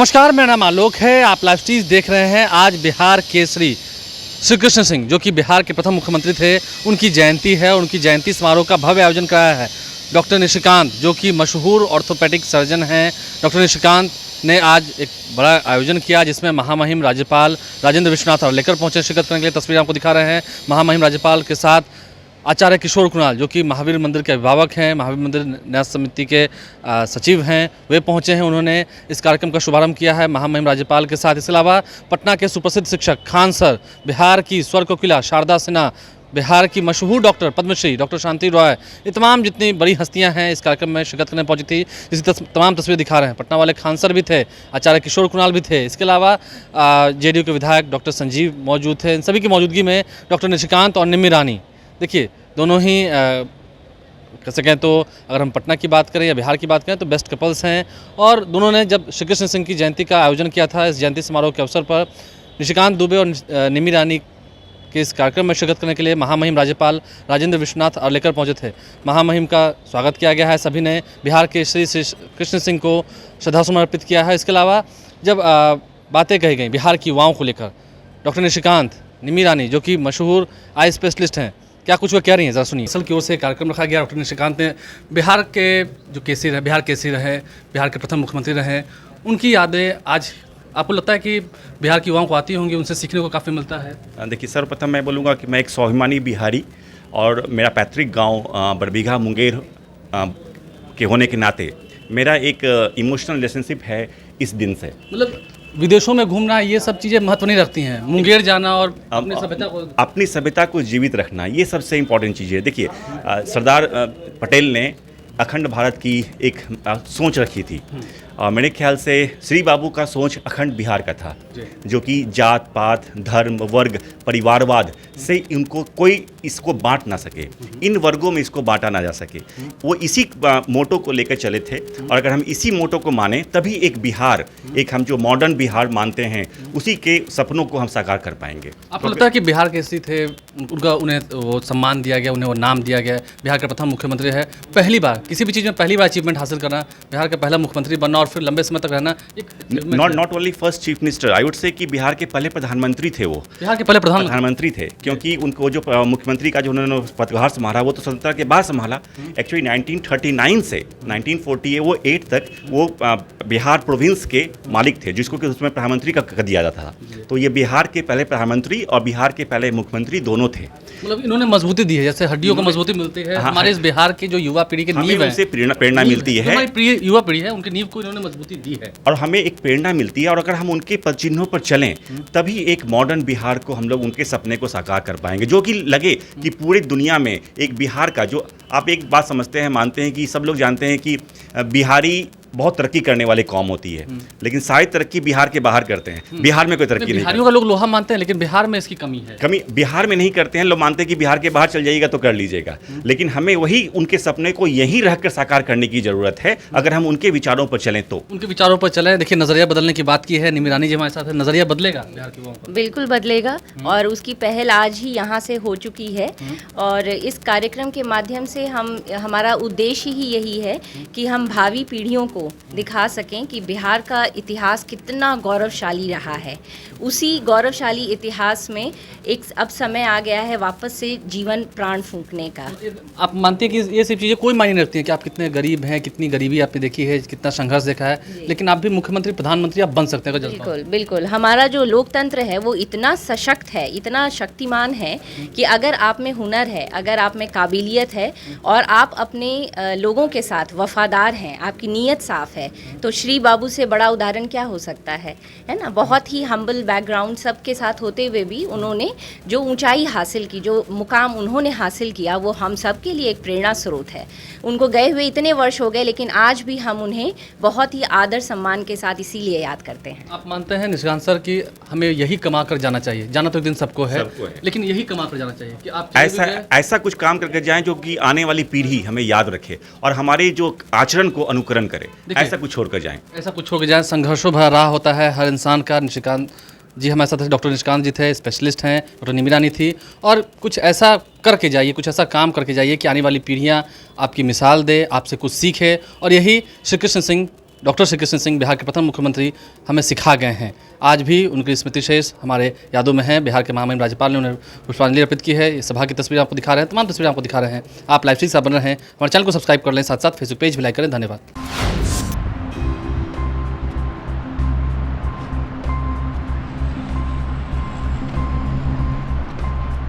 नमस्कार, मेरा नाम आलोक है। आप लाइव स्ट्रीज देख रहे हैं। आज बिहार केसरी श्री कृष्ण सिंह, जो कि बिहार के प्रथम मुख्यमंत्री थे, उनकी जयंती है। उनकी जयंती समारोह का भव्य आयोजन कराया है डॉक्टर निशिकांत, जो कि मशहूर ऑर्थोपेडिक सर्जन हैं। डॉक्टर निशिकांत ने आज एक बड़ा आयोजन किया, जिसमें महामहिम राज्यपाल राजेंद्र विश्वनाथ और लेकर पहुंचे शिरकत करने के लिए। तस्वीर आपको दिखा रहे हैं। महामहिम राज्यपाल के साथ आचार्य किशोर कुणाल, जो कि महावीर मंदिर के अभिभावक हैं, महावीर मंदिर न्यास समिति के सचिव हैं, वे पहुंचे हैं। उन्होंने इस कार्यक्रम का शुभारंभ किया है महामहिम राज्यपाल के साथ। इसके अलावा पटना के सुप्रसिद्ध शिक्षक खान सर, बिहार की स्वर कोकिला शारदा सिन्हा, बिहार की मशहूर डॉक्टर पद्मश्री डॉक्टर शांति रॉय, ये तमाम जितनी बड़ी हस्तियां हैं इस कार्यक्रम में शिरकत करने पहुंची थी। इसी तमाम तस्वीरें दिखा रहे हैं। पटना वाले खान सर भी थे, आचार्य किशोर कुणाल भी थे। इसके अलावा जेडीयू के विधायक डॉक्टर संजीव मौजूद थे। इन सभी की मौजूदगी में डॉक्टर निशिकांत और निम्मी रानी, देखिए दोनों ही कह सकें तो अगर हम पटना की बात करें या बिहार की बात करें तो बेस्ट कपल्स हैं। और दोनों ने जब श्री कृष्ण सिंह की जयंती का आयोजन किया था, इस जयंती समारोह के अवसर पर निशिकांत दुबे और निम्मी रानी के इस कार्यक्रम में शिरकत करने के लिए महामहिम राज्यपाल राजेंद्र विश्वनाथ और लेकर पहुंचे थे। महामहिम का स्वागत किया गया है। सभी ने बिहार के श्री कृष्ण सिंह को श्रद्धासुमन अर्पित किया है। इसके अलावा जब बातें कही गई बिहार की युवाओं को लेकर, डॉक्टर निशिकांत, निम्मी रानी, जो कि मशहूर आई स्पेशलिस्ट हैं, क्या कुछ वो कह रही हैं, ज़रा सुनिए। असल की ओर से कार्यक्रम रखा गया। डॉक्टर निशिकांत ने बिहार के जो केसरी रहे, बिहार केसरी रहे, बिहार के प्रथम मुख्यमंत्री रहे, उनकी यादें आज आपको लगता है कि बिहार की युवाओं को आती होंगी, उनसे सीखने को काफ़ी मिलता है? देखिए, सर्वप्रथम मैं बोलूँगा कि मैं एक स्वाभिमानी बिहारी और मेरा पैतृक गांव बरबीघा मुंगेर के होने के नाते मेरा एक इमोशनल रिलेशनशिप है इस दिन से। मतलब विदेशों में घूमना, ये सब चीज़ें महत्व नहीं रखती हैं, मुंगेर जाना और अपनी सभ्यता को जीवित रखना, ये सबसे इम्पोर्टेंट चीज़ है। देखिए, सरदार पटेल ने अखंड भारत की एक सोच रखी थी। मेरे ख्याल से श्री बाबू का सोच अखंड बिहार का था, जो कि जात पात, धर्म, वर्ग, परिवारवाद से उनको कोई इसको बांट ना सके, इन वर्गों में इसको बांटा ना जा सके। वो इसी मोटो को लेकर चले थे। और अगर हम इसी मोटो को माने तभी एक बिहार, एक हम जो मॉडर्न बिहार मानते हैं, उसी के सपनों को हम साकार कर पाएंगे। आपको लगता है कि बिहार के स्थित थे, उन्हें वो सम्मान दिया गया, उन्हें वो नाम दिया गया, बिहार का प्रथम मुख्यमंत्री है, पहली बार किसी भी चीज़ में पहली बार अचीवमेंट हासिल करना, बिहार का पहला मुख्यमंत्री बनना और फिर लंबे समय तक रहना, not only first chief minister, I would say कि बिहार के पहले प्रधानमंत्री थे। वो बिहार के पहले प्रधानमंत्री थे, क्योंकि उनको जो मुख्यमंत्री का जो उन्होंने पदभार संभाला वो तो स्वतंत्रता के बाद संभाला। एक्चुअली 1939 से 1948 तक वो बिहार प्रोविंस के मालिक थे, जिसको कि उसमें प्रधानमंत्री का दिया जाता था। तो ये बिहार के पहले प्रधानमंत्री और बिहार के पहले मुख्यमंत्री दोनों थे। मतलब इन्होंने मजबूती दी है, जैसे हड्डियों को मजबूती मिलती है। हमारे इस बिहार की जो युवा पीढ़ी की नींव है, उनसे प्रेरणा मिलती है। हमारी युवा पीढ़ी है, उनकी नींव को इन्होंने मजबूती दी है और हमें एक प्रेरणा मिलती है। और अगर हम उनके पद चिन्हों पर चलें तभी एक मॉडर्न बिहार को हम लोग उनके सपने को साकार कर पाएंगे, जो कि लगे कि पूरी दुनिया में एक बिहार का, जो आप एक बात समझते हैं, मानते हैं कि सब लोग जानते हैं कि बिहारी बहुत तरक्की करने वाली कौम होती है, लेकिन सारी तरक्की बिहार के बाहर करते हैं। बिहार में कोई तरक्की नहीं। बिहारियों का लोग लोहा मानते हैं, लेकिन बिहार में इसकी कमी है। कमी बिहार में नहीं करते हैं लोग, मानते हैं कि बिहार के बाहर चल जाइएगा तो कर लीजिएगा। लेकिन हमें वही उनके सपने को यहीं रहकर साकार करने की जरूरत है, अगर हम उनके विचारों पर चलें तो। उनके विचारों पर चलें। देखिए, नजरिया बदलने की बात की है निम्मी रानी जी हमारे साथ है। नजरिया बदलेगा बिहार के युवाओं का? बिल्कुल बदलेगा, और उसकी पहल आज ही यहाँ से हो चुकी है। और इस कार्यक्रम के माध्यम से हमारा उद्देश्य ही यही है कि हम भावी पीढ़ियों को दिखा सकें कि बिहार का इतिहास कितना गौरवशाली रहा है। उसी गौरवशाली इतिहास में एक अब समय आ गया है वापस से जीवन प्राण फूंकने का। आप मानते हैं कि ये सब चीज़ें कोई मायने नहीं रखती हैं कि आप कितने गरीब हैं, कितनी गरीबी आपने देखी है, कितना संघर्ष देखा है, लेकिन आप भी मुख्यमंत्री प्रधानमंत्री आप बन सकते हैं। बिल्कुल बिल्कुल, हमारा जो लोकतंत्र है वो इतना सशक्त है, इतना शक्तिमान है कि अगर आप में हुनर है, अगर आप में काबिलियत है और आप अपने लोगों के साथ वफादार हैं, आपकी नीयत साफ है, तो श्री बाबू से बड़ा उदाहरण क्या हो सकता है ना। बहुत ही हम्बल बैकग्राउंड सबके साथ होते हुए भी उन्होंने जो ऊंचाई हासिल की, जो मुकाम उन्होंने हासिल किया, वो हम सब के लिए एक प्रेरणा स्रोत है। उनको गए हुए इतने वर्ष हो गए, लेकिन आज भी हम उन्हें बहुत ही आदर सम्मान के साथ इसीलिए याद करते हैं। आप मानते हैं निशिकांत सर कि हमें यही कमा कर जाना चाहिए? जाना तो एक दिन सबको है, लेकिन यही कमा कर जाना चाहिए कि आप ऐसा कुछ काम करके जाएं जो कि आने वाली पीढ़ी हमें याद रखे और हमारे जो आचरण को अनुकरण करे। ऐसा कुछ छोड़कर जाएं, ऐसा कुछ छोड़कर जाएं। संघर्षों भरा राह होता है हर इंसान का। निशिकांत जी हमारे साथ डॉक्टर निशिकांत जी थे, स्पेशलिस्ट हैं, डॉक्टर निम्मी रानी थी। और कुछ ऐसा करके जाइए, कुछ ऐसा काम करके जाइए कि आने वाली पीढ़ियाँ आपकी मिसाल दे, आपसे कुछ सीखे। और यही श्री कृष्ण सिंह डॉक्टर श्री कृष्ण सिंह बिहार के प्रथम मुख्यमंत्री हमें सिखा गए हैं। आज भी उनकी स्मृति शेष हमारे यादों में है। बिहार के महामहिम राज्यपाल ने उन्हें पुष्पांजलि अर्पित की है। इस सभा की तस्वीर आपको दिखा रहे हैं, तमाम तस्वीरें आपको दिखा रहे हैं। आप लाइव स्ट्रीम से बन रहे हैं, हमारे चैनल को सब्सक्राइब कर लें, साथ साथ फेसबुक पेज भी लाइक करें। धन्यवाद।